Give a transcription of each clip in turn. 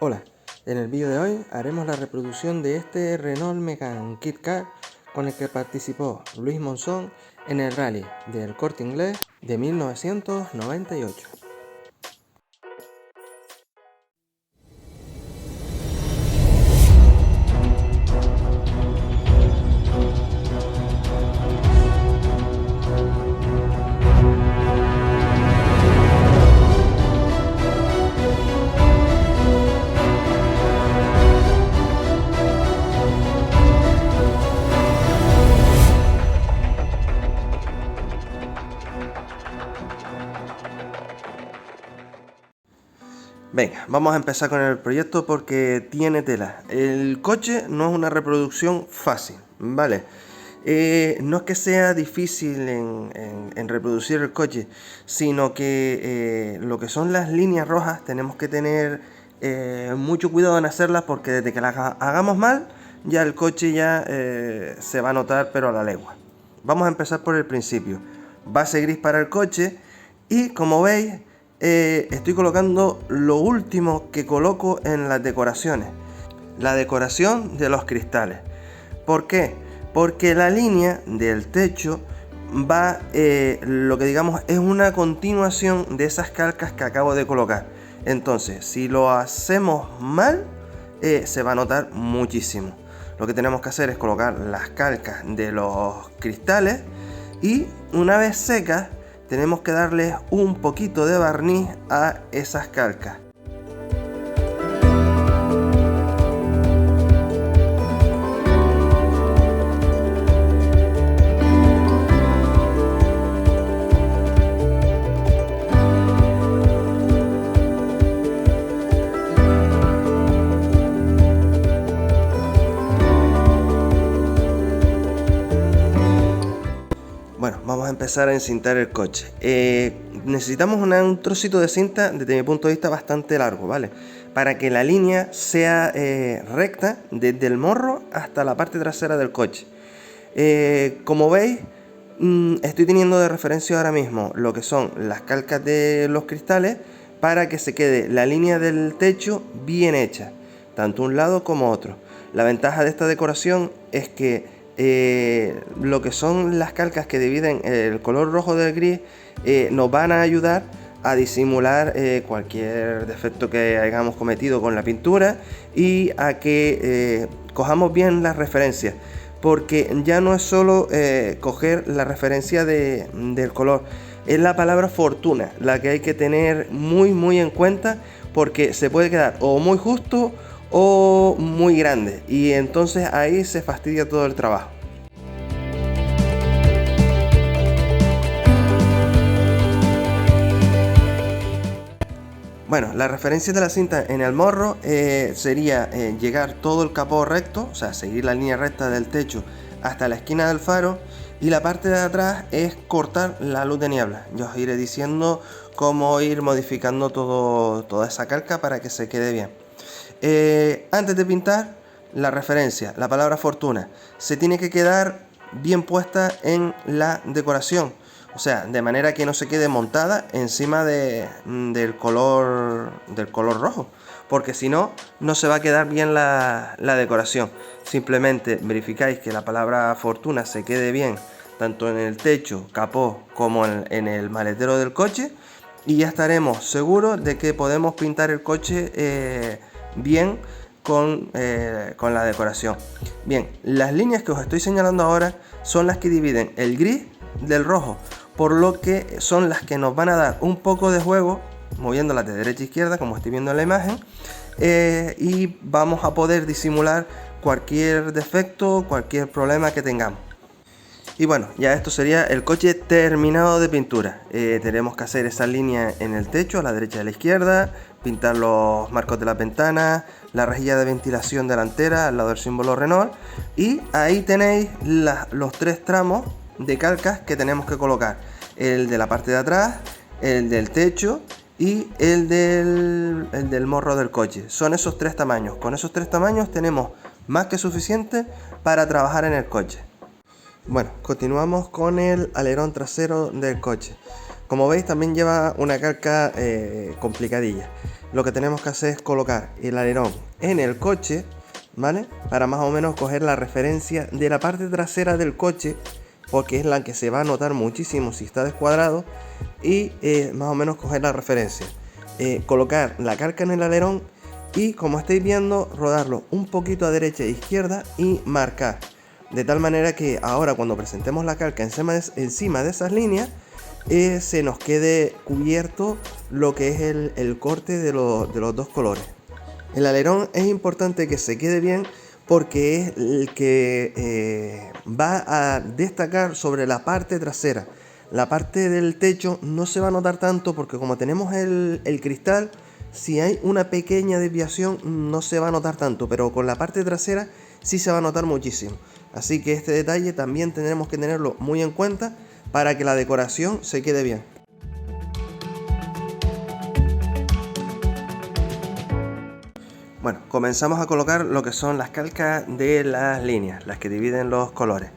Hola, en el vídeo de hoy haremos la reproducción de este Renault Megane Kit Kat con el que participó Luis Monzón en el rally del Corte Inglés de 1998. Venga, vamos a empezar con el proyecto porque tiene tela. El coche no es una reproducción fácil, ¿vale? No es que sea difícil en reproducir el coche, sino que lo que son las líneas rojas tenemos que tener mucho cuidado en hacerlas, porque desde que las hagamos mal, ya el coche ya se va a notar, pero a la legua. Vamos a empezar por el principio. Base gris para el coche y, como veis, estoy colocando lo último que coloco en las decoraciones, la decoración de los cristales. ¿Por qué? Porque la línea del techo va, lo que digamos es una continuación de esas calcas que acabo de colocar. Entonces, si lo hacemos mal, se va a notar muchísimo. Lo que tenemos que hacer es colocar las calcas de los cristales y, una vez secas, tenemos que darle un poquito de barniz a esas calcas. Bueno, vamos a empezar a encintar el coche. Necesitamos un trocito de cinta, desde mi punto de vista, bastante largo, ¿vale? Para que la línea sea recta desde el morro hasta la parte trasera del coche. Como veis, estoy teniendo de referencia ahora mismo lo que son las calcas de los cristales para que se quede la línea del techo bien hecha, tanto un lado como otro. La ventaja de esta decoración es que lo que son las calcas que dividen el color rojo del gris nos van a ayudar a disimular cualquier defecto que hayamos cometido con la pintura y a que cojamos bien las referencias, porque ya no es solo coger la referencia del color, es la palabra fortuna la que hay que tener muy en cuenta, porque se puede quedar o muy justo o muy grande, y entonces ahí se fastidia todo el trabajo. Bueno, la referencia de la cinta en el morro sería llegar todo el capó recto, o sea, seguir la línea recta del techo hasta la esquina del faro, y la parte de atrás es cortar la luz de niebla. Yo os iré diciendo cómo ir modificando toda esa calca para que se quede bien. Antes de pintar, la referencia, la palabra fortuna, se tiene que quedar bien puesta en la decoración, o sea, de manera que no se quede montada encima del color rojo, porque si no, no se va a quedar bien la decoración. Simplemente verificáis que la palabra fortuna se quede bien tanto en el techo, capó, como en el maletero del coche, y ya estaremos seguros de que podemos pintar el coche bien con la decoración. Bien, las líneas que os estoy señalando ahora son las que dividen el gris del rojo, por lo que son las que nos van a dar un poco de juego, moviéndolas de derecha a izquierda, como estoy viendo en la imagen, y vamos a poder disimular cualquier defecto, cualquier problema que tengamos. Y bueno, ya esto sería el coche terminado de pintura. Tenemos que hacer esa línea en el techo, a la derecha y a la izquierda, pintar los marcos de las ventanas, la rejilla de ventilación delantera al lado del símbolo Renault, y ahí tenéis los tres tramos de calcas que tenemos que colocar: el de la parte de atrás, el del techo y el del morro del coche. Son esos tres tamaños. Con esos tres tamaños tenemos más que suficiente para trabajar en el coche. Bueno, continuamos con el alerón trasero del coche. Como veis, también lleva una calca complicadilla. lo que tenemos que hacer es colocar el alerón en el coche, ¿vale? Para más o menos coger la referencia de la parte trasera del coche, porque es la que se va a notar muchísimo si está descuadrado, y más o menos coger la referencia. Colocar la calca en el alerón y, como estáis viendo, rodarlo un poquito a derecha e izquierda y marcar. De tal manera que ahora, cuando presentemos la calca encima de esas líneas, se nos quede cubierto lo que es el corte de los dos colores. El alerón es importante que se quede bien porque es el que va a destacar sobre la parte trasera. La parte del techo no se va a notar tanto porque, como tenemos el cristal, si hay una pequeña desviación no se va a notar tanto, pero con la parte trasera sí se va a notar muchísimo. Así que este detalle también tendremos que tenerlo muy en cuenta para que la decoración se quede bien. Bueno, comenzamos a colocar lo que son las calcas de las líneas, las que dividen los colores.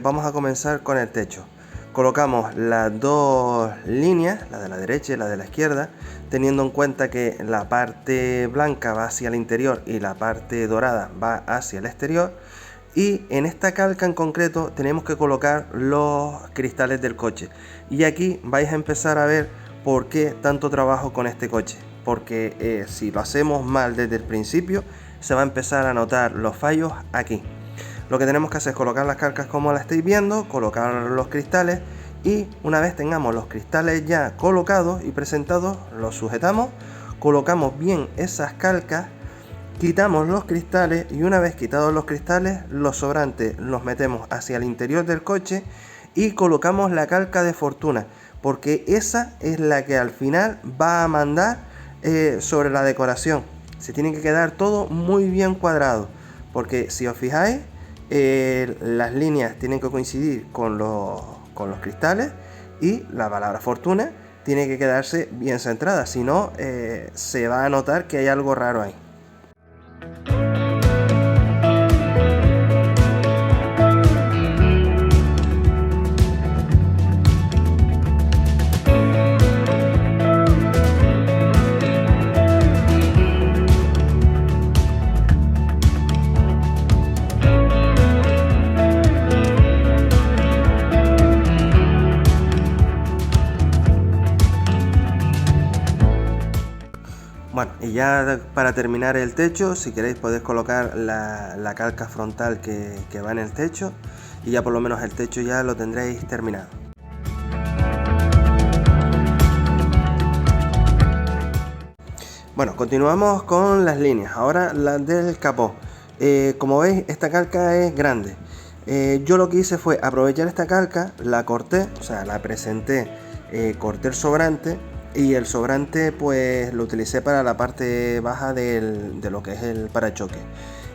Vamos a comenzar con el techo. Colocamos las dos líneas, la de la derecha y la de la izquierda, teniendo en cuenta que la parte blanca va hacia el interior y la parte dorada va hacia el exterior. Y en esta calca en concreto tenemos que colocar los cristales del coche. Y aquí vais a empezar a ver por qué tanto trabajo con este coche. Porque si lo hacemos mal desde el principio, se va a empezar a notar los fallos aquí. Lo que tenemos que hacer es colocar las calcas como la estáis viendo, colocar los cristales, y una vez tengamos los cristales ya colocados y presentados, los sujetamos, colocamos bien esas calcas, quitamos los cristales, y una vez quitados los cristales, los sobrantes los metemos hacia el interior del coche y colocamos la calca de fortuna, porque esa es la que al final va a mandar sobre la decoración. Se tiene que quedar todo muy bien cuadrado, porque si os fijáis, las líneas tienen que coincidir con los cristales, y la palabra fortuna tiene que quedarse bien centrada, si no se va a notar que hay algo raro ahí. Bueno, y ya para terminar el techo, si queréis podéis colocar la calca frontal que va en el techo, y ya por lo menos el techo ya lo tendréis terminado. Bueno, continuamos con las líneas, ahora las del capó. Como veis, esta calca es grande. Yo lo que hice fue aprovechar esta calca, la corté, o sea, la presenté, corté el sobrante, y el sobrante pues lo utilicé para la parte baja de lo que es el parachoque.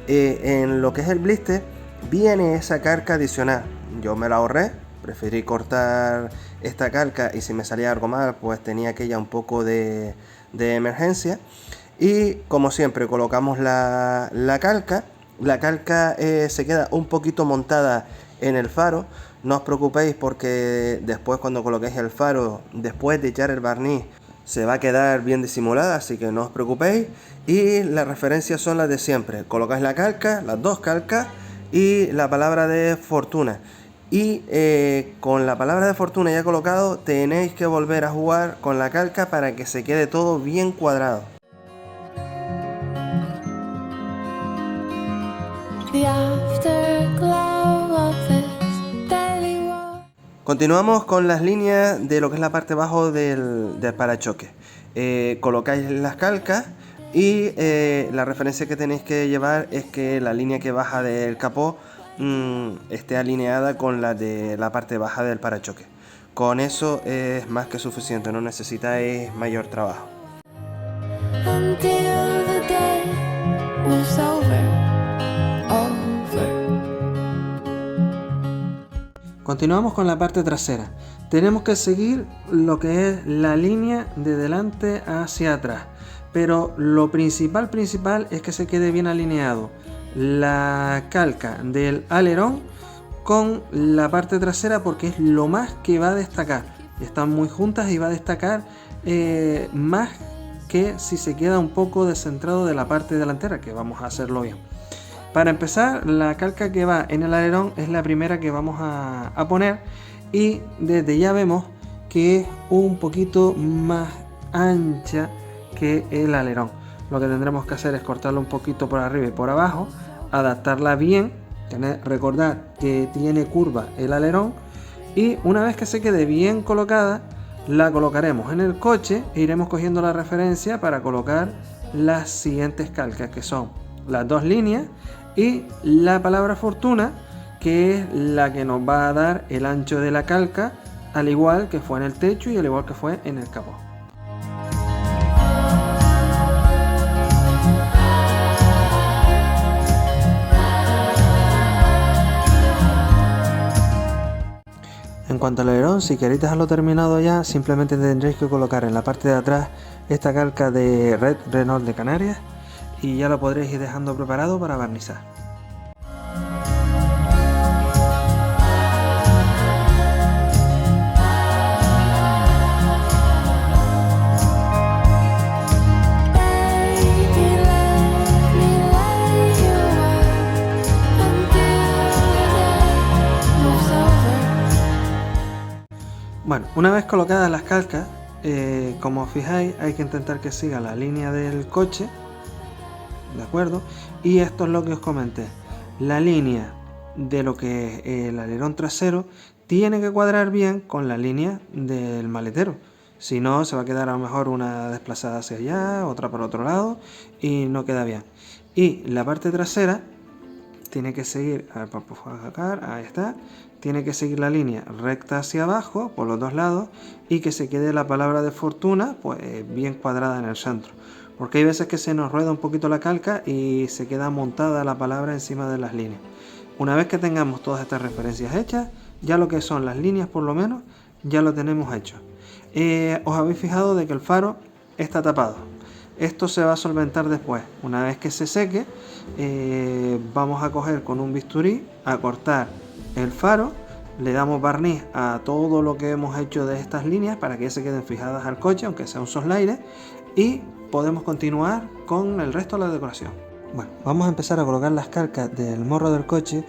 En lo que es el blister viene esa calca adicional. Yo me la ahorré, preferí cortar esta calca, y si me salía algo mal pues tenía aquella un poco de emergencia. Y como siempre colocamos la calca. La calca se queda un poquito montada en el faro. No os preocupéis, porque después, cuando coloquéis el faro, después de echar el barniz, se va a quedar bien disimulada, así que no os preocupéis. Y las referencias son las de siempre. Colocáis la calca, las dos calcas, y la palabra de fortuna. Y con la palabra de fortuna ya colocado, tenéis que volver a jugar con la calca para que se quede todo bien cuadrado. Continuamos con las líneas de lo que es la parte bajo del parachoque. Colocáis las calcas, y la referencia que tenéis que llevar es que la línea que baja del capó esté alineada con la de la parte baja del parachoque. Con eso es más que suficiente, no necesitáis mayor trabajo. Continuamos con la parte trasera. Tenemos que seguir lo que es la línea de delante hacia atrás, pero lo principal es que se quede bien alineado la calca del alerón con la parte trasera, porque es lo más que va a destacar. Están muy juntas y va a destacar más que si se queda un poco descentrado de la parte delantera, que vamos a hacerlo bien. Para empezar, la calca que va en el alerón es la primera que vamos a poner, y desde ya vemos que es un poquito más ancha que el alerón. Lo que tendremos que hacer es cortarla un poquito por arriba y por abajo, adaptarla bien, recordar que tiene curva el alerón, y una vez que se quede bien colocada, la colocaremos en el coche e iremos cogiendo la referencia para colocar las siguientes calcas, que son las dos líneas y la palabra fortuna, que es la que nos va a dar el ancho de la calca, al igual que fue en el techo y al igual que fue en el capó. En cuanto al alerón, si queréis dejarlo terminado ya, simplemente tendréis que colocar en la parte de atrás esta calca de Red Renault de Canarias y ya lo podréis ir dejando preparado para barnizar. Bueno, una vez colocadas las calcas, como os fijáis, hay que intentar que siga la línea del coche, ¿de acuerdo? Y esto es lo que os comenté. La línea de lo que es el alerón trasero tiene que cuadrar bien con la línea del maletero. Si no, se va a quedar a lo mejor una desplazada hacia allá, otra por otro lado, y no queda bien. Y la parte trasera tiene que seguir, a ver, para sacar, ahí está, tiene que seguir la línea recta hacia abajo por los dos lados y que se quede la palabra de fortuna pues bien cuadrada en el centro, porque hay veces que se nos rueda un poquito la calca y se queda montada la palabra encima de las líneas. Una vez que tengamos todas estas referencias hechas, ya lo que son las líneas por lo menos ya lo tenemos hecho. Os habéis fijado de que el faro está tapado. Esto se va a solventar después. Una vez que se seque, vamos a coger con un bisturí a cortar el faro, le damos barniz a todo lo que hemos hecho de estas líneas para que se queden fijadas al coche, aunque sea un soslaire, y podemos continuar con el resto de la decoración. Bueno, vamos a empezar a colocar las calcas del morro del coche,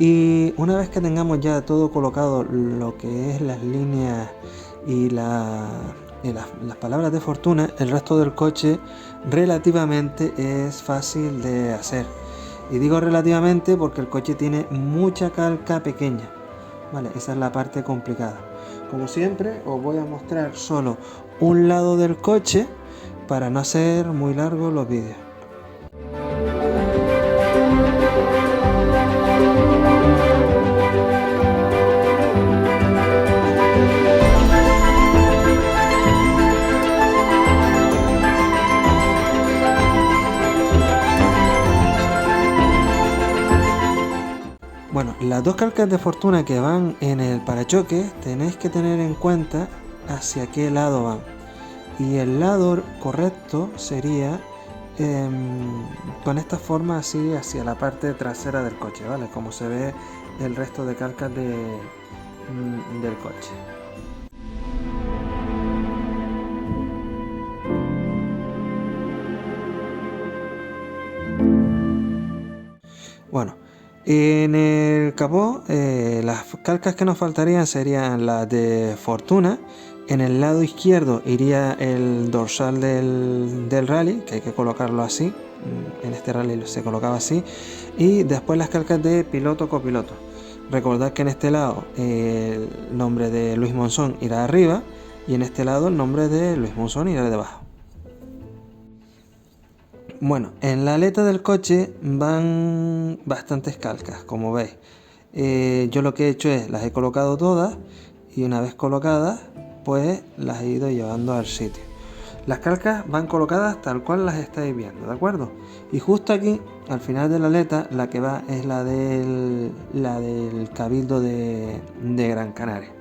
y una vez que tengamos ya todo colocado, lo que es las líneas y las palabras de fortuna, el resto del coche relativamente es fácil de hacer. Y digo relativamente porque el coche tiene mucha calca pequeña, ¿vale? Esa es la parte complicada. Como siempre, os voy a mostrar solo un lado del coche para no hacer muy largos los vídeos. Bueno, las dos calcas de fortuna que van en el parachoques tenéis que tener en cuenta hacia qué lado van. Y el lado correcto sería con esta forma así hacia la parte trasera del coche, ¿vale? Como se ve el resto de calcas del coche. Bueno, en el capó las calcas que nos faltarían serían las de fortuna. En el lado izquierdo iría el dorsal del rally, que hay que colocarlo así. En este rally se colocaba así. Y después las calcas de piloto copiloto. Recordad que en este lado el nombre de Luis Monzón irá arriba y en este lado el nombre de Luis Monzón irá debajo. Bueno, en la aleta del coche van bastantes calcas, como veis. Yo lo que he hecho es, las he colocado todas y una vez colocadas, pues las he ido llevando al sitio. Las calcas van colocadas tal cual las estáis viendo, ¿de acuerdo? Y justo aquí, al final de la aleta, la que va es la del Cabildo de Gran Canaria.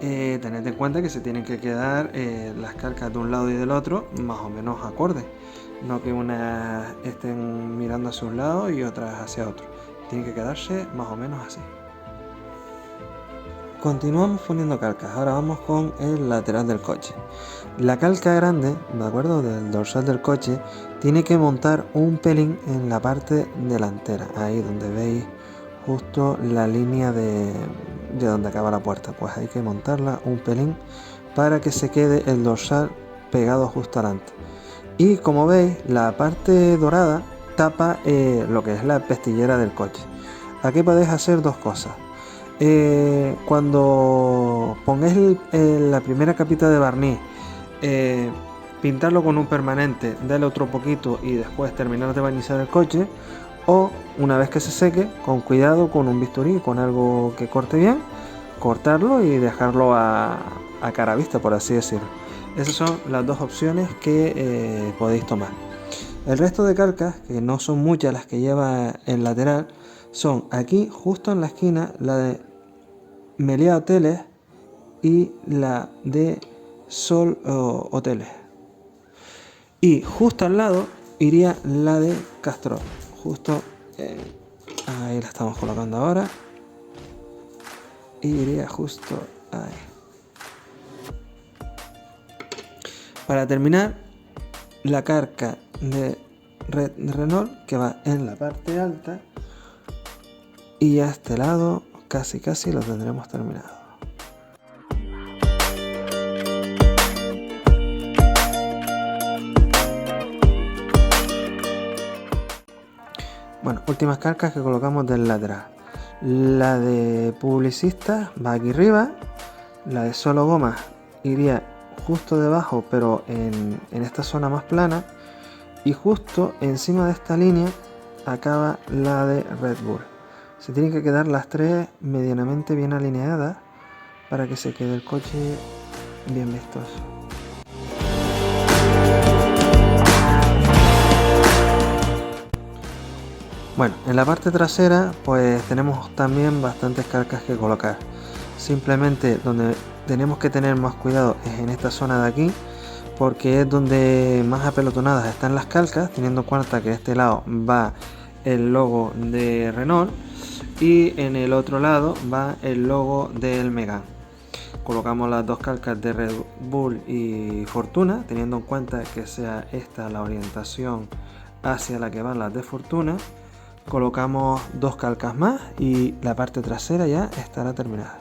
Tened en cuenta que se tienen que quedar las calcas de un lado y del otro más o menos acordes. No que unas estén mirando hacia un lado y otras hacia otro. Tienen que quedarse más o menos así. continuamos poniendo calcas. Ahora vamos con el lateral del coche. La calca grande, ¿de acuerdo?, del dorsal del coche, tiene que montar un pelín en la parte delantera, ahí donde veis justo la línea de donde acaba la puerta. Pues hay que montarla un pelín para que se quede el dorsal pegado justo adelante. Y como veis, la parte dorada tapa lo que es la pestillera del coche. Aquí podéis hacer dos cosas. Cuando pongáis la primera capita de barniz, pintarlo con un permanente, darle otro poquito y después terminar de barnizar el coche, o una vez que se seque, con cuidado, con un bisturí, con algo que corte bien, cortarlo y dejarlo a cara vista, por así decirlo. Esas son las dos opciones que podéis tomar. El resto de calcas, que no son muchas las que lleva el lateral, son aquí justo en la esquina la de Meliá Hoteles y la de Sol Hoteles, y justo al lado iría la de Castrol, justo ahí la estamos colocando ahora, y iría justo ahí. Para terminar, la calca de Renault, que va en la parte alta, y a este lado casi lo tendremos terminado. Bueno, últimas calcas que colocamos del lateral. La de publicista va aquí arriba, la de solo gomas iría justo debajo, pero en esta zona más plana, y justo encima de esta línea acaba la de Red Bull. Se tienen que quedar las tres medianamente bien alineadas para que se quede el coche bien vistoso. Bueno, en la parte trasera pues tenemos también bastantes calcas que colocar. Simplemente donde tenemos que tener más cuidado es en esta zona de aquí, porque es donde más apelotonadas están las calcas, teniendo en cuenta que de este lado va el logo de Renault y en el otro lado va el logo del Megane. Colocamos las dos calcas de Red Bull y Fortuna, teniendo en cuenta que sea esta la orientación hacia la que van las de Fortuna. Colocamos dos calcas más y la parte trasera ya estará terminada.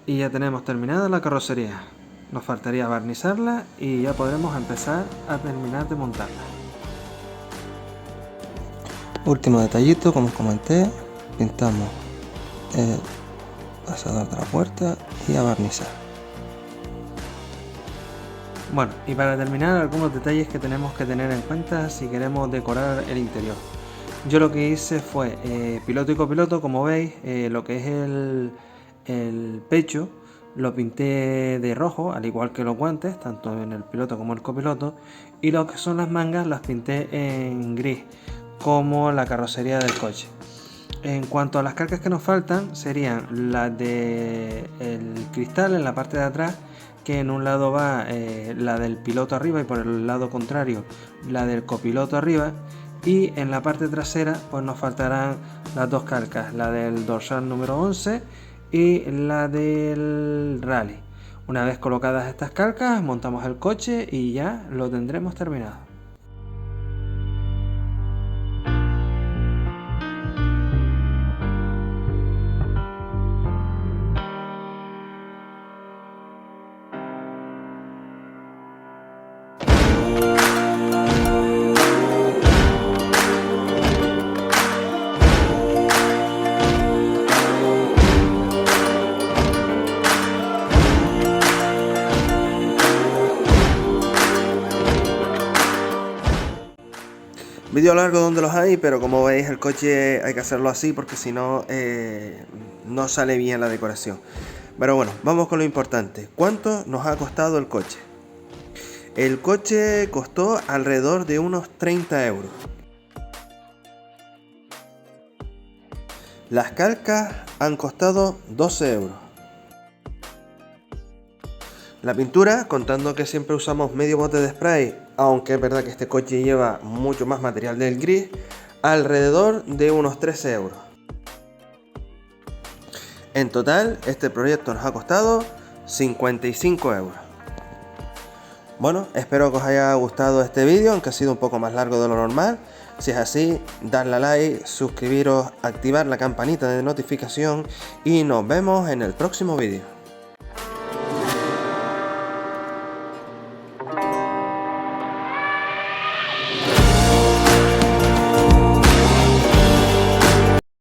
Y ya tenemos terminada la carrocería. Nos faltaría barnizarla y ya podremos empezar a terminar de montarla. Último detallito, como os comenté, pintamos el pasador de la puerta y a barnizar. Bueno, y para terminar, algunos detalles que tenemos que tener en cuenta si queremos decorar el interior. Yo lo que hice fue piloto y copiloto, como veis, lo que es el pecho lo pinté de rojo, al igual que los guantes, tanto en el piloto como el copiloto, y lo que son las mangas las pinté en gris, como la carrocería del coche. En cuanto a las calcas que nos faltan, serían las de el cristal en la parte de atrás, que en un lado va la del piloto arriba y por el lado contrario la del copiloto arriba, y en la parte trasera pues nos faltarán las dos calcas, la del dorsal número 11 y la del rally. Una vez colocadas estas calcas, montamos el coche y ya lo tendremos terminado. Vídeo largo donde los hay, pero como veis el coche hay que hacerlo así porque si no, no sale bien la decoración. Pero bueno, vamos con lo importante. ¿Cuánto nos ha costado el coche? El coche costó alrededor de unos 30 euros. Las calcas han costado 12 euros. La pintura, contando que siempre usamos medio bote de spray, aunque es verdad que este coche lleva mucho más material del gris, alrededor de unos 13 euros. En total, este proyecto nos ha costado 55 euros. Bueno, espero que os haya gustado este vídeo, aunque ha sido un poco más largo de lo normal. Si es así, darle a like, suscribiros, activar la campanita de notificación y nos vemos en el próximo vídeo.